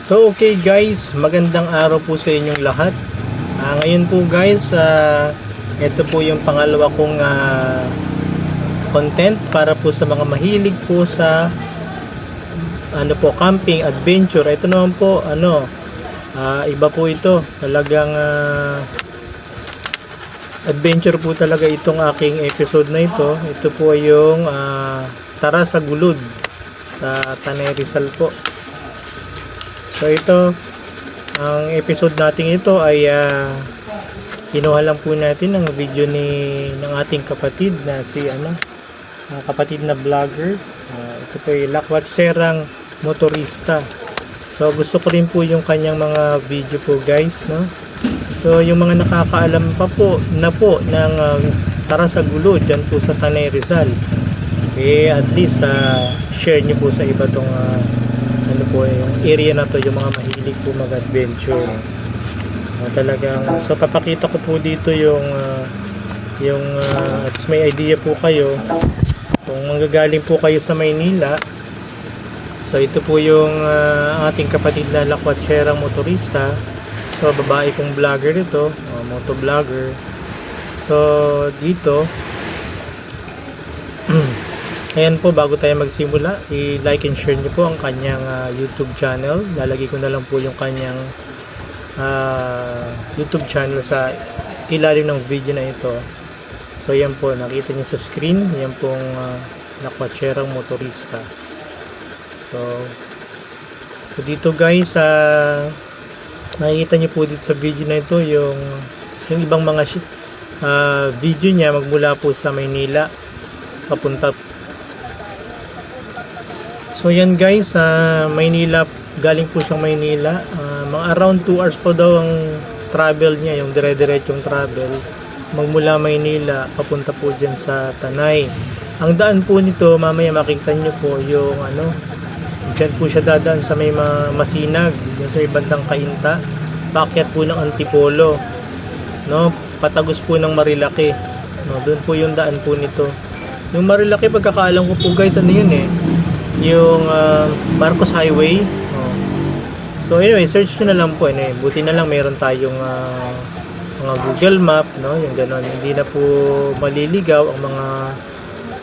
So okay guys, magandang araw po sa inyong lahat. Ngayon po guys, ito po yung pangalawa kong content para po sa mga mahilig po sa camping adventure. Ito naman po iba po ito. Talagang adventure po talaga itong aking episode na ito. Ito po yung Tara sa Gulod sa Tanay Rizal po. So ito, ang episode natin ito ay kinuha lang po natin ang video ng ating kapatid na si kapatid na vlogger. Ito po ay Lakwat Serang motorista. So gusto ko rin po yung kanyang mga video po guys, no? So yung mga nakakaalam pa po ng Tara sa Gulod dyan po sa Tanay Rizal, at least share nyo po sa iba tong yung area na to, yung mga mahilig po mag-adventure. Talagang so papakita ko po dito yung at may idea po kayo kung manggagaling po kayo sa Maynila. So ito po yung ating kapatid na Lakwat Serang motorista. So babae pong vlogger ito, motovlogger. So dito ayan po, bago tayo magsimula, i-like and share nyo po ang kanyang YouTube channel. Lalagay ko na lang po yung kanyang YouTube channel sa ilalim ng video na ito. So yan po, nakita nyo sa screen, yan pong Lakwat Serang motorista. So dito guys, nakikita nyo po dito sa video na ito yung ibang mga video niya magmula po sa Maynila papunta. So yan guys, Maynila, galing po siyang Maynila. Mga around 2 hours po daw ang travel niya, yung dire-diretsong travel magmula Maynila papunta po dyan sa Tanay. Ang daan po nito, mamaya makikita nyo po yung dyan po siya dadaan sa may Masinag, dyan sa ibandang Cainta, paakyat po ng Antipolo, no? Patagos po ng Marilaki, no? Doon po yung daan po nito. Yung Marilaki, pagkakaalam ko po guys, yun yung Marcos Highway. So anyway, search nyo na lang po. Buti na lang meron tayong mga Google Map, no? Yung ganon, hindi na po maliligaw ang mga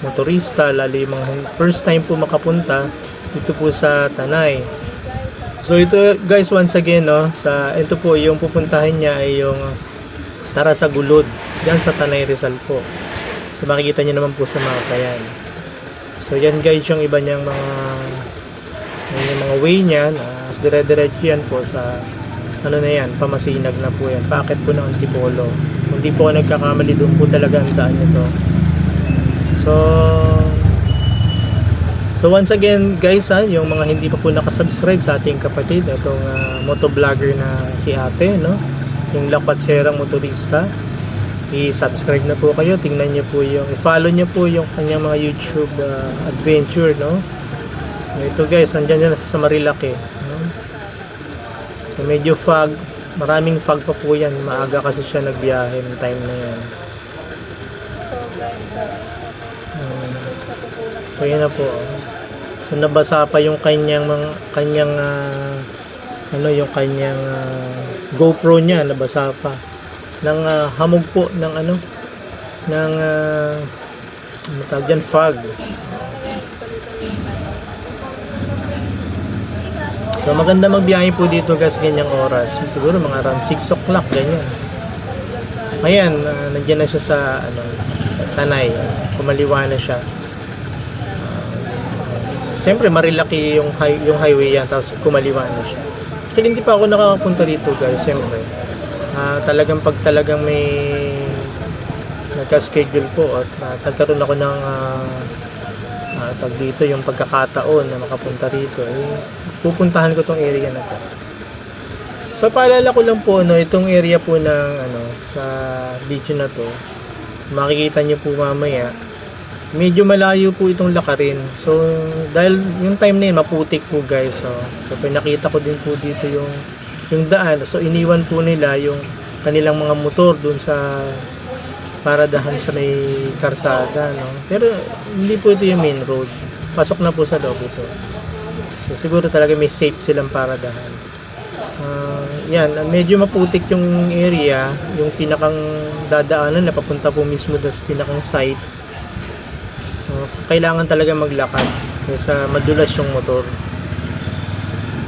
motorista, lalo yung mga first time po makapunta dito po sa Tanay. So ito guys, once again, no, ito po yung pupuntahin niya ay yung Tara sa Gulod diyan sa Tanay Rizal po. So makikita niyo naman po sa mapa yan. So yan guys yung iba niyang mga way niyan, dire-diretso yan po sa na yan, pamasinag na po yan, paakit po ng Antipolo. Kung di po ako nagkakamali, doon po talaga ang daan nito. So once again guys, yung mga hindi pa po nakasubscribe sa ating kapatid, itong motovlogger na si ate, no, yung Lakwat Serang motorista, i-subscribe na po kayo, tingnan niyo po i-follow niyo po yung kanyang mga YouTube adventure, no. Ito guys, andyan sa Marilaki, no? So medyo fog, maraming fog pa po yan, maaga kasi siya nagbiyahe ng time na yan. So yan na po. So nabasa pa yung kanyang yung kanyang GoPro niya, nabasa pa ng hamog po ng tawag dyan, fog. So maganda magbiyahe po dito guys ganyang oras, siguro mga around 6 o'clock ganyan. Ayan, nandiyan na siya sa Tanay, kumaliwa na siya. Siyempre Marilaki yung highway yan, tapos kumaliwa na siya. Actually hindi pa ako nakakapunta dito guys, siyempre. Talagang pag talagang may nagka-schedule po at nagkaroon ako ng tag dito yung pagkakataon na makapunta rito, pupuntahan ko tong area na to. So paalala ko lang po, itong area po ng sa video na to, makikita nyo po mamaya, medyo malayo po itong lakarin. So dahil yung time na yun maputik po guys, so pinakita ko din po dito yung daan. So iniwan po nila yung kanilang mga motor dun sa paradahan sa may karsada, no? Pero hindi po ito yung main road, pasok na po sa loob ito. So siguro talaga may safe silang paradahan. Yan, medyo maputik yung area, yung pinakang dadaanan na papunta po mismo doon sa pinakang site. Kailangan talaga maglakad kaysa madulas yung motor.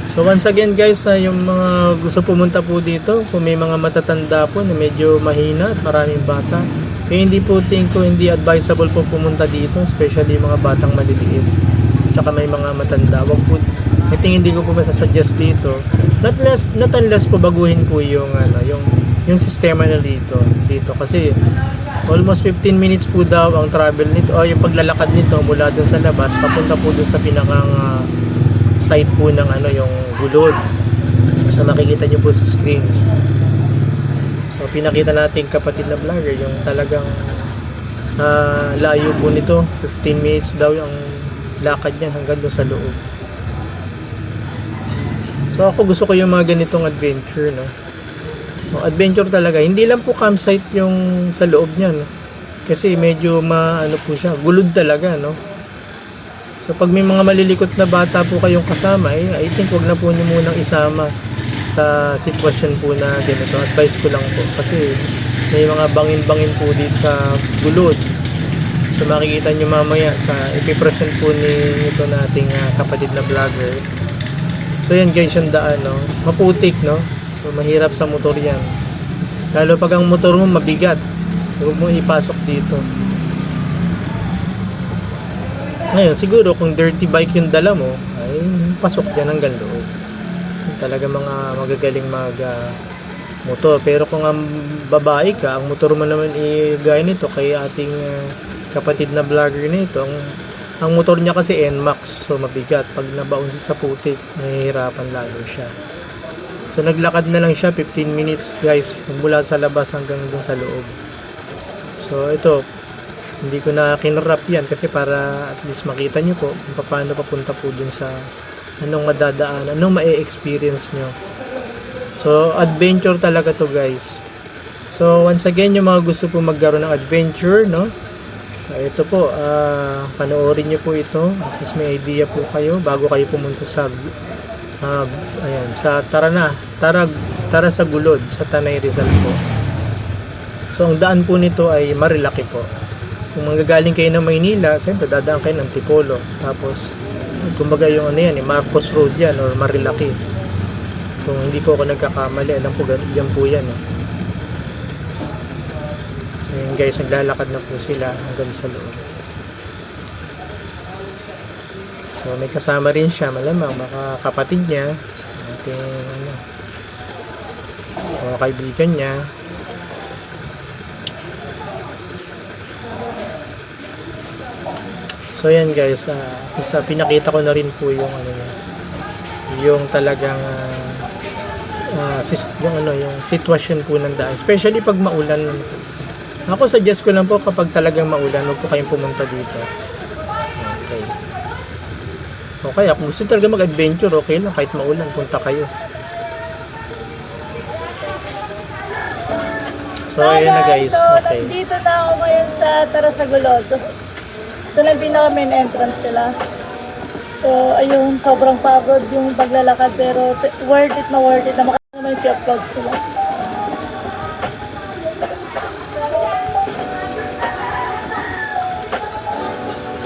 So once again guys, yung mga gusto pumunta po dito, kung may mga matatanda po na medyo mahina at maraming bata, kaya hindi po hindi advisable po pumunta dito, especially mga batang maliliit. Tsaka may mga matanda, wag po, I think hindi ko po masasuggest dito. Not unless po baguhin po yung sistema na dito kasi almost 15 minutes po daw ang travel nito o yung paglalakad nito mula dun sa labas papunta po dun sa pinakang site po ng yung gulod. So makikita nyo po sa screen. So pinakita natin kapatid na vlogger yung talagang layo po nito, 15 minutes daw yung lakad niyan hanggang doon sa loob. So ako gusto ko yung mga ganitong adventure, no. Adventure talaga. Hindi lang po campsite yung sa loob niya, no. Kasi medyo po siya, gulod talaga, no. So pag may mga malilikot na bata po kayong kasama, I think wag na po niyo munang isama sa sitwasyon po na ganito. Advice ko lang po kasi may mga bangin-bangin po dito sa gulod. So makikita nyo mamaya sa ipipresent po nito nating kapatid na vlogger. So yan guys yung daan, no? Maputik, no? So mahirap sa motor yan. Lalo pag ang motor mo mabigat, huwag mo ipasok dito. Ngayon siguro kung dirty bike yung dala mo, ay pasok dyan hanggang loob. Talaga mga magagaling motor. Pero kung ang babae ka, ang motor mo naman gaya nito kay ating kapatid na vlogger nito, ang motor niya kasi NMAX, so mabigat. Pag nabaon siya sa putik, nahihirapan lalo siya. So naglakad na lang siya 15 minutes guys, mula sa labas hanggang dun sa loob. So ito, hindi ko na kinrap yan kasi para at least makita nyo po kung paano papunta po dun sa anong madadaan, anong ma-experience nyo. So adventure talaga to guys. So once again, yung mga gusto po magkaroon ng adventure, no? Ito po, panoorin nyo po ito. At least may idea po kayo bago kayo pumunta sa Tara sa Gulod, sa Tanay Rizal po. So ang daan po nito ay Marilaki po. Kung manggagaling kayo ng Maynila, siyempre dadaan kayo ng Tipolo. Tapos kumbaga yung Marcos Road yan or Marilaki. Kung hindi po ako nagkakamali, alam po yan po yan. So yun guys, naglalakad na po sila hanggang sa loob. So may kasama rin siya, malamang baka kapatid niya, ating o kaibigan niya. So yan guys, pinakita ko na rin po yung yung talagang yung sitwasyon po ng daan, especially pag maulan. Ako suggest ko lang po kapag talagang maulan, huwag po kayong pumunta dito. Okay. Okay, kung gusto talaga mag-adventure, okay lang, kahit maulan, punta kayo. So ayun na guys, okay. Nandito na ako ngayon sa Tara sa Gulod. Ito na yung pinaka main entrance sila. So ayun, sobrang pagod yung paglalakad pero worth it na makakasama yung sea of clouds nila.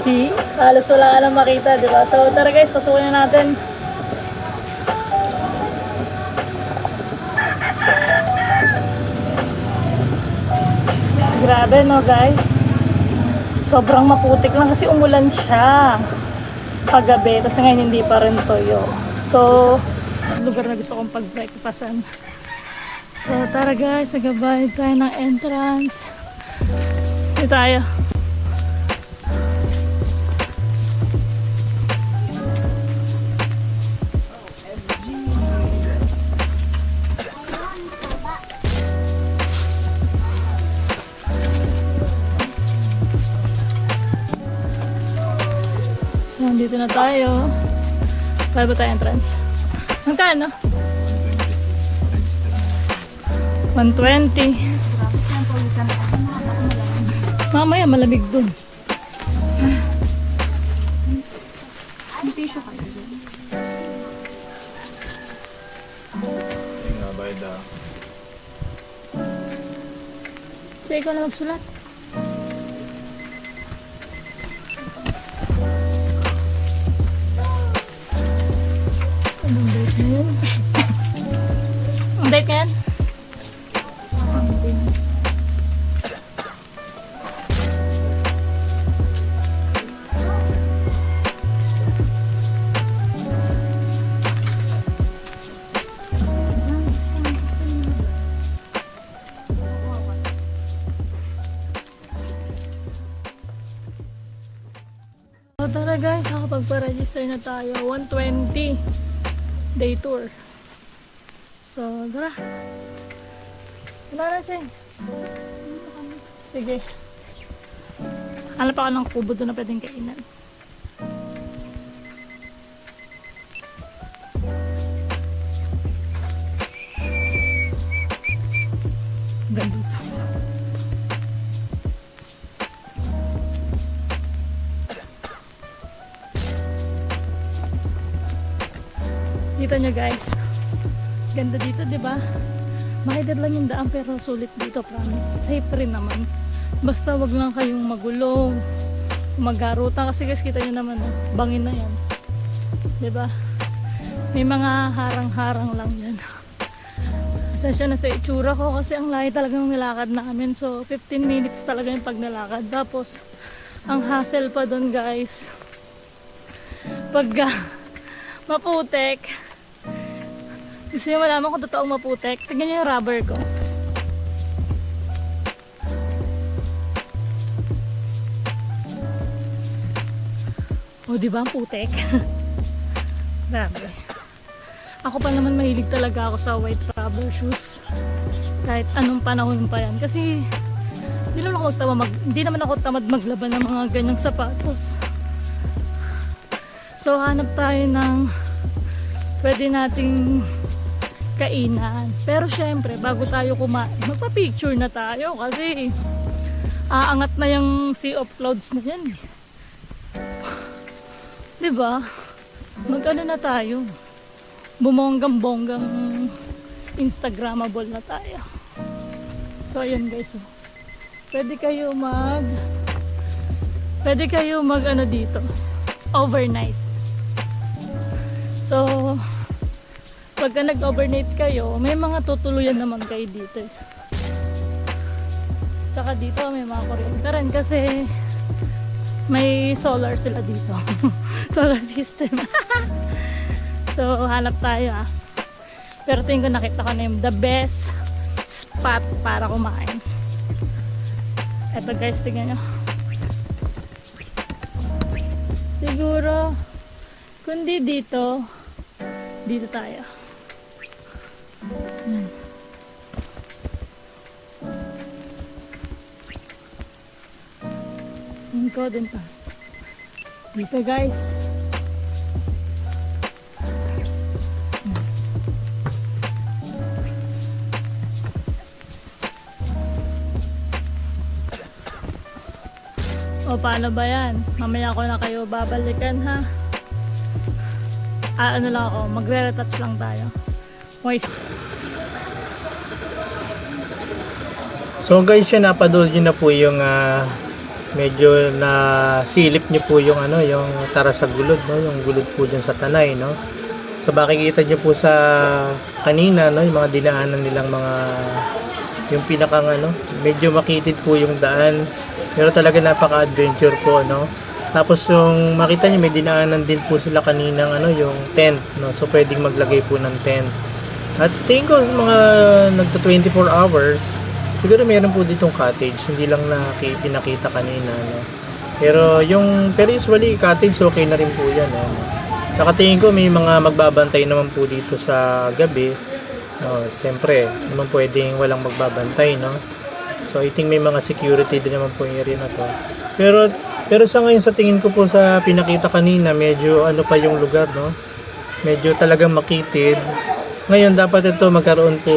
See? Halos wala ka lang makita, di ba? So tara guys, pasukin na natin. Grabe no guys. Sobrang maputik lang kasi umulan siya paggabi, tapos ngayon hindi pa rin toyo. So, lugar na gusto kong pag-breakfastan. So, tara guys, nagabayad tayo ng entrance. Dito tayo. So, dito na tayo. Kaya ba tayo entrance? Magkano? 120. Mamaya malamig dun. Ang tissue kayo dun. Canada. So, ikaw na magsulat. Anong date na yun? Ang date na yan? So tara guys, nakapagpa-register na tayo. 120 day tour. So tara. Wala na siya. Sige. Hanap ako ng kubo doon na pwedeng kainan. Ganda. Kita nyo guys, ganda dito, di ba? Mahidad lang yung daan pero sulit dito, promise. Safe rin naman. Basta wag lang kayong magulo, magarutan kasi guys, kita nyo naman, oh, bangin na yan. Di ba? May mga harang-harang lang yan. Asensya na sa itsura ko kasi ang layo talaga ng nilakad namin. So 15 minutes talaga yung pag nilakad. Tapos ang hassle pa doon guys, pagka maputek. Gusto nyo malaman kung totoong maputek? Tignan nyo yung rubber ko. O diba ang putek? Grabe. Ako pa naman mahilig talaga ako sa white rubber shoes. Kahit anong panahon pa yan. Kasi hindi naman ako tamad maglaban ng mga ganyang sapatos. So hanap tayo ng pwede nating kainan. Pero syempre, bago tayo kumain, magpa-picture na tayo kasi aangat na yung sea of clouds na yan. Diba? Mag-ano na tayo? Bumonggang-bonggang Instagrammable na tayo. So, ayun guys. Oh. Pwede kayo mag ano dito. Overnight. So, pagka nag-overnight kayo, may mga tutuluyan naman kayo dito. Tsaka dito may mga kuryente rin kasi may solar sila dito. Solar system. So, hanap tayo ah. Pero tingin ko nakita ko na yung the best spot para kumain. Eto guys, tingnan nyo. Siguro, kundi dito tayo. Yan. Tingin ko din pa. Dito guys. O paano ba yan? Mamaya ko na kayo babalikan ha. Ano lang ako, magre-retouch lang tayo. Moist. So guys, yan napadood nyo na po yung medyo na silip nyo po yung yung tara sa gulod, no? Yung gulod po dyan sa Tanay, no? So makikita nyo po sa kanina, no? Yung mga dinaanan nilang yung pinakang medyo makitid po yung daan. Pero talaga napaka-adventure po, no? Tapos yung makita niyo may dinaanan din po sila kaninang yung tent, no? So pwedeng maglagay po ng tent. At tingin ko sa mga nagto 24 hours, siguro meron po ditong cottage, hindi lang pinakita kanina, no? Pero usually cottage okay na rin po 'yan, no? Saka tingin ko may mga magbabantay naman po dito sa gabi. No, siyempre, naman pwedeng walang magbabantay, no? So I think may mga security din naman po yung area na to. Pero sa ngayon sa tingin ko po sa pinakita kanina, medyo pa yung lugar, no? Medyo talagang makitid. Ngayon dapat ito magkaroon po,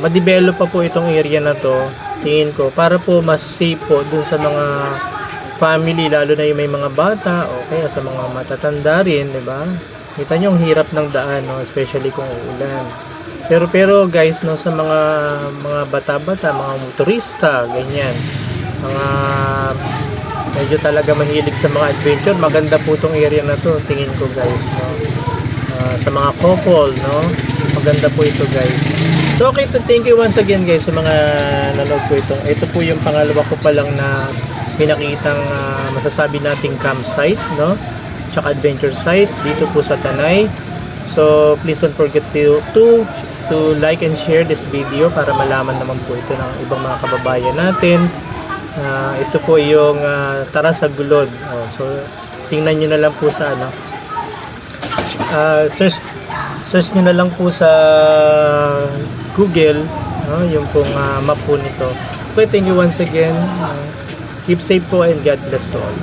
ma-develop pa po itong area na to, tingin ko, para po mas safe po dun sa mga family, lalo na yung may mga bata o kaya sa mga matatanda rin, di ba? Kita nyo ang hirap ng daan, no? Especially kung uulan. Pero guys, no, sa mga bata-bata, mga motorista, ganyan, mga medyo talaga mahilig sa mga adventure, maganda po tong area na to, tingin ko guys, no. Sa mga couple, no, maganda po ito guys. So okay, thank you once again guys sa mga nanood po ito. Ito po yung pangalawa ko pa lang na pinakitang masasabi nating campsite, no, tsaka adventure site dito po sa Tanay. So please don't forget to like and share this video para malaman naman po ito ng ibang mga kababayan natin. Ito po yung Tara sa Gulod. So tingnan nyo na lang po sa search nyo na lang po sa Google, yung pong map po nito. Okay, thank you once again. Keep safe po and God bless to all.